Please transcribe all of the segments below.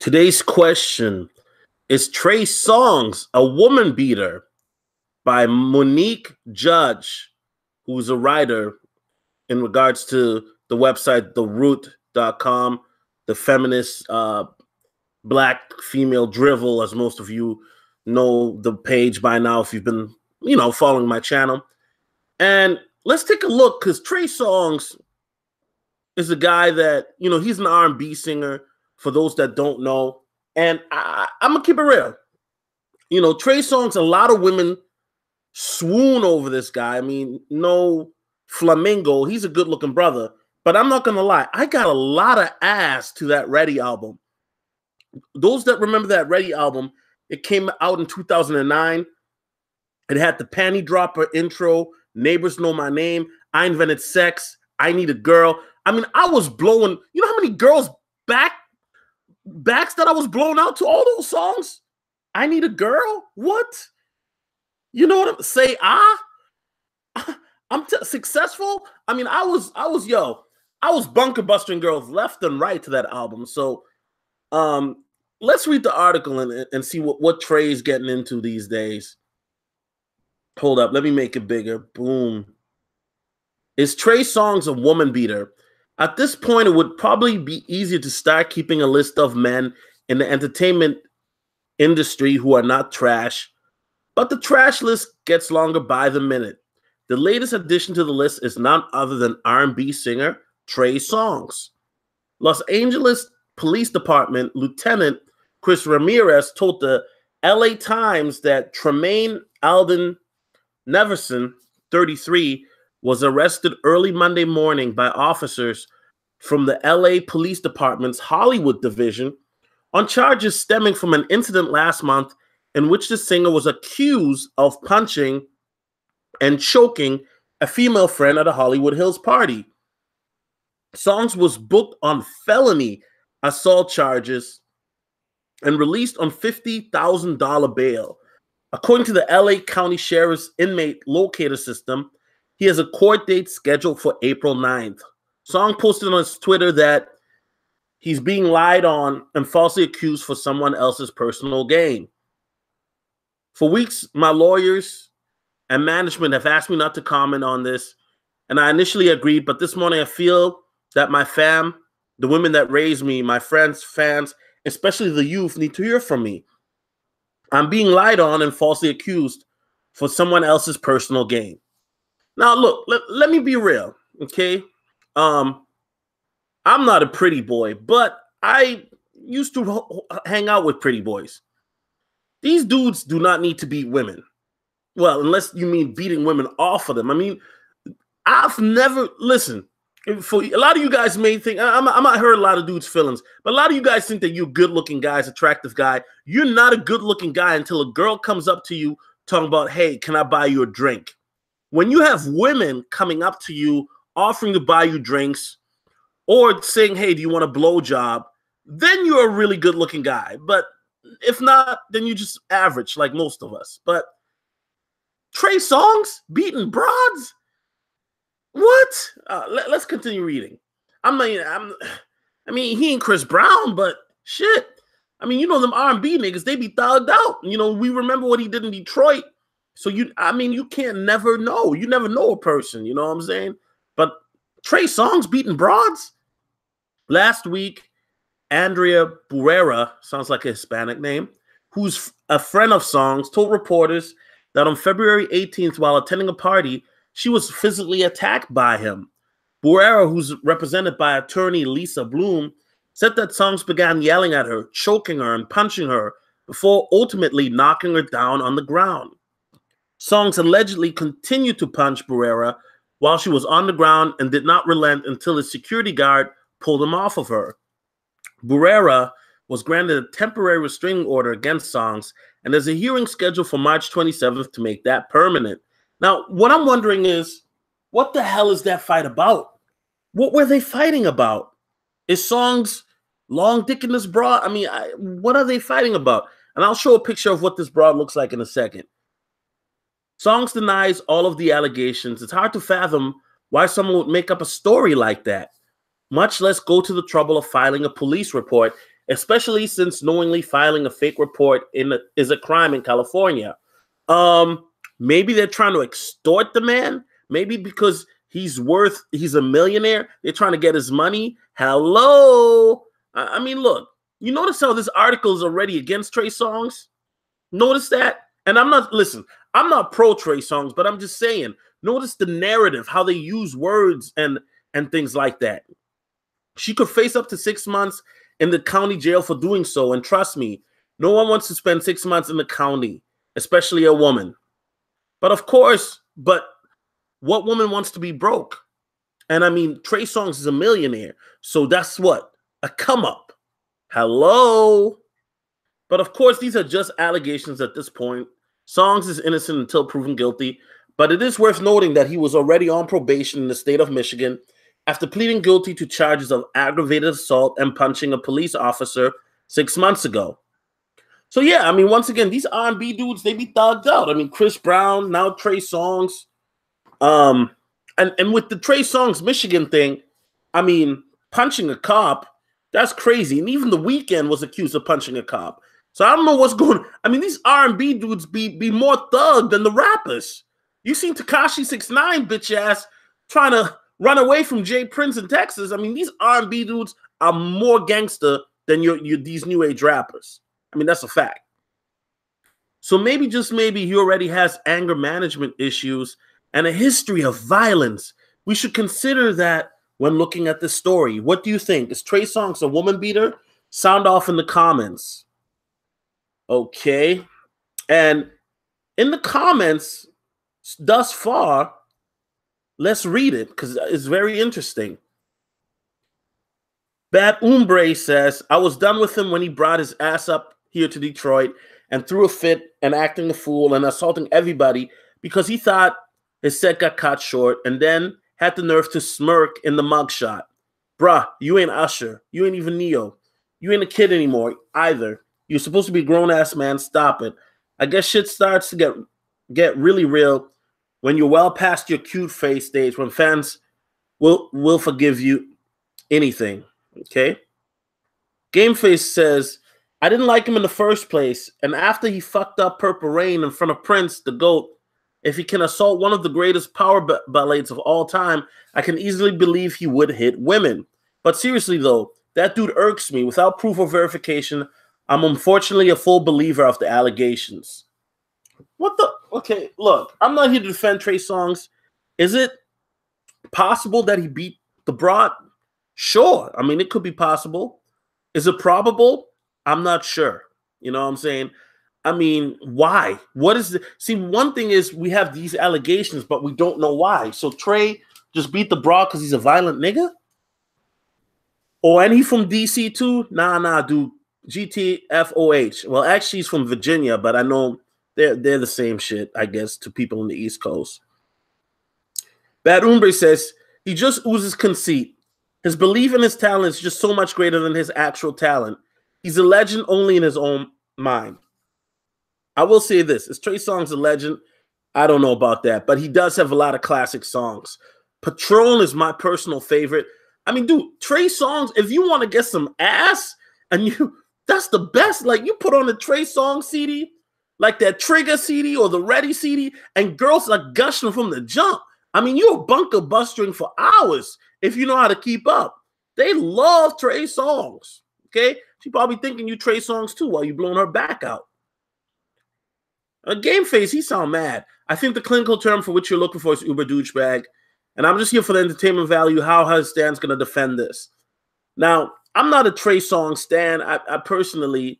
Today's question is Trey Songz a woman beater? By Monique Judge, who's a writer in regards to the website theroot.com, the feminist black female drivel, as most of you know the page by now if you've been, following my channel. And let's take a look, because Trey Songz is a guy that, he's an R&B singer, for those that don't know. And I'm going to keep it real. Trey Songz, a lot of women swoon over this guy. I mean, no flamingo. He's a good-looking brother. But I'm not going to lie. I got a lot of ass to that Ready album. Those that remember that Ready album, it came out in 2009. It had the Panty Dropper intro, Neighbors Know My Name, I Invented Sex, I Need a Girl. I mean, I was blowing, how many girls' backs that I was blowing out to all those songs? I Need a Girl? What? You know what I'm saying? I'm successful. I mean, I was bunker busting girls left and right to that album. So let's read the article and see what Trey's getting into these days. Hold up, let me make it bigger. Boom. Is Trey Songz a woman beater? At this point, it would probably be easier to start keeping a list of men in the entertainment industry who are not trash. But the trash list gets longer by the minute. The latest addition to the list is none other than R&B singer Trey Songz. Los Angeles Police Department Lieutenant Chris Ramirez told the LA Times that Tremaine Alden Neverson, 33, was arrested early Monday morning by officers from the LA Police Department's Hollywood Division on charges stemming from an incident last month in which the singer was accused of punching and choking a female friend at a Hollywood Hills party. Songz was booked on felony assault charges and released on $50,000 bail. According to the LA County Sheriff's inmate locator system, he has a court date scheduled for April 9th. Songz posted on his Twitter that he's being lied on and falsely accused for someone else's personal gain. For weeks, my lawyers and management have asked me not to comment on this, and I initially agreed, but this morning I feel that my fam, the women that raised me, my friends, fans, especially the youth, need to hear from me. I'm being lied on and falsely accused for someone else's personal gain. Now, look, let me be real, okay? I'm not a pretty boy, but I used to hang out with pretty boys. These dudes do not need to beat women. Well, unless you mean beating women off of them. I mean, I've never, listen, for a lot of you guys may think, I might hurt a lot of dudes' feelings, but a lot of you guys think that you're good-looking guys, attractive guy. You're not a good-looking guy until a girl comes up to you talking about, hey, can I buy you a drink? When you have women coming up to you, offering to buy you drinks, or saying, hey, do you want a blowjob? Then you're a really good-looking guy. But if not, then you're just average, like most of us. But Trey Songz beating broads? What? Let's continue reading. I mean, he ain't Chris Brown, but shit. I mean, them R&B niggas, they be thugged out. We remember what he did in Detroit. So you can't never know. You never know a person, you know what I'm saying? But Trey Songz beating broads? Last week, Andrea Burrera, sounds like a Hispanic name, who's a friend of Songz, told reporters that on February 18th, while attending a party, she was physically attacked by him. Burrera, who's represented by attorney Lisa Bloom, said that Songz began yelling at her, choking her, and punching her before ultimately knocking her down on the ground. Songz allegedly continued to punch Burrera while she was on the ground and did not relent until a security guard pulled him off of her. Burrera was granted a temporary restraining order against Songz, and there's a hearing scheduled for March 27th to make that permanent. Now, what I'm wondering is, what the hell is that fight about? What were they fighting about? Is Songz long dick in this broad? I mean, what are they fighting about? And I'll show a picture of what this broad looks like in a second. Songz denies all of the allegations. It's hard to fathom why someone would make up a story like that, much less go to the trouble of filing a police report. especially since knowingly filing a fake report is a crime in California. Maybe they're trying to extort the man. Maybe because he's a millionaire. They're trying to get his money. Hello. I mean, look, you notice how this article is already against Trey Songz? Notice that? And I'm not pro Trey Songz, but I'm just saying, notice the narrative, how they use words and things like that. She could face up to 6 months in the county jail for doing so. And trust me, no one wants to spend 6 months in the county, especially a woman. But of course, what woman wants to be broke? And I mean, Trey Songz is a millionaire. So that's what? A come up. Hello. But of course, these are just allegations at this point. Songz is innocent until proven guilty. But it is worth noting that he was already on probation in the state of Michigan after pleading guilty to charges of aggravated assault and punching a police officer 6 months ago. So yeah, I mean, once again, these R&B dudes, they be thugged out. I mean, Chris Brown, now Trey Songz. And with the Trey Songz Michigan thing, I mean, punching a cop, that's crazy. And even The Weeknd was accused of punching a cop. So I don't know what's going on. I mean, these R&B dudes be more thug than the rappers. You seen Tekashi 6ix9ine bitch ass trying to run away from Jay Prince in Texas. I mean, these R&B dudes are more gangster than these new age rappers. I mean, that's a fact. So maybe, just maybe, he already has anger management issues and a history of violence. We should consider that when looking at this story. What do you think? Is Trey Songz a woman beater? Sound off in the comments. Okay. And in the comments thus far, let's read it because it's very interesting. Bad Umbre says, I was done with him when he brought his ass up here to Detroit and threw a fit and acting a fool and assaulting everybody because he thought his set got cut short and then had the nerve to smirk in the mugshot. Bruh, you ain't Usher. You ain't even Neo. You ain't a kid anymore either. You're supposed to be a grown-ass man. Stop it. I guess shit starts to get really real when you're well past your cute face stage, when fans will forgive you anything. Okay? Gameface says, I didn't like him in the first place, and after he fucked up Purple Rain in front of Prince, the GOAT, if he can assault one of the greatest power ballads of all time, I can easily believe he would hit women. But seriously, though, that dude irks me. Without proof or verification, I'm unfortunately a full believer of the allegations. What the? Okay, look, I'm not here to defend Trey Songz. Is it possible that he beat the broad? Sure. I mean, it could be possible. Is it probable? I'm not sure. You know what I'm saying? I mean, why? What is the... See, one thing is we have these allegations, but we don't know why. So Trey just beat the broad because he's a violent nigga? Oh, and he from DC too? Nah, dude. GTFOH. Well, actually, he's from Virginia, but I know they're the same shit, I guess, to people on the East Coast. Bad Umbre says, he just oozes conceit. His belief in his talent is just so much greater than his actual talent. He's a legend only in his own mind. I will say this. Is Trey Songz a legend? I don't know about that, but he does have a lot of classic songs. Patron is my personal favorite. I mean, dude, Trey Songz, if you want to get some ass, that's the best. Like, you put on the Trey Songz CD, like that Trigger CD or the Ready CD, and girls are gushing from the jump. I mean, you're bunker bustering for hours if you know how to keep up. They love Trey Songz, okay? She probably thinking you Trey Songz too while you blowing her back out. Gameface, he sound mad. I think the clinical term for which you're looking for is uber douchebag. And I'm just here for the entertainment value, how his Stan's going to defend this. Now, I'm not a Trey Songz stan. I personally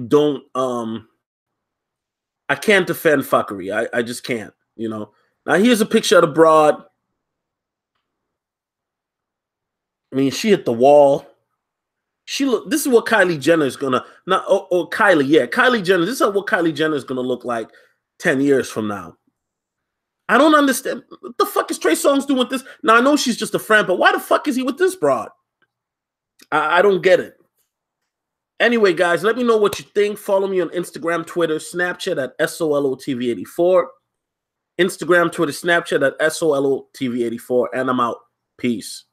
don't, I can't defend fuckery. I just can't, you know. Now, here's a picture of the broad. I mean, she hit the wall. This is what Kylie Jenner is gonna Kylie Jenner. This is what Kylie Jenner is gonna look like 10 years from now. I don't understand. What the fuck is Trey Songz doing with this? Now I know she's just a friend, but why the fuck is he with this broad? I don't get it. Anyway, guys, let me know what you think. Follow me on Instagram, Twitter, Snapchat at SOLOTV84. Instagram, Twitter, Snapchat at SOLOTV84, and I'm out. Peace.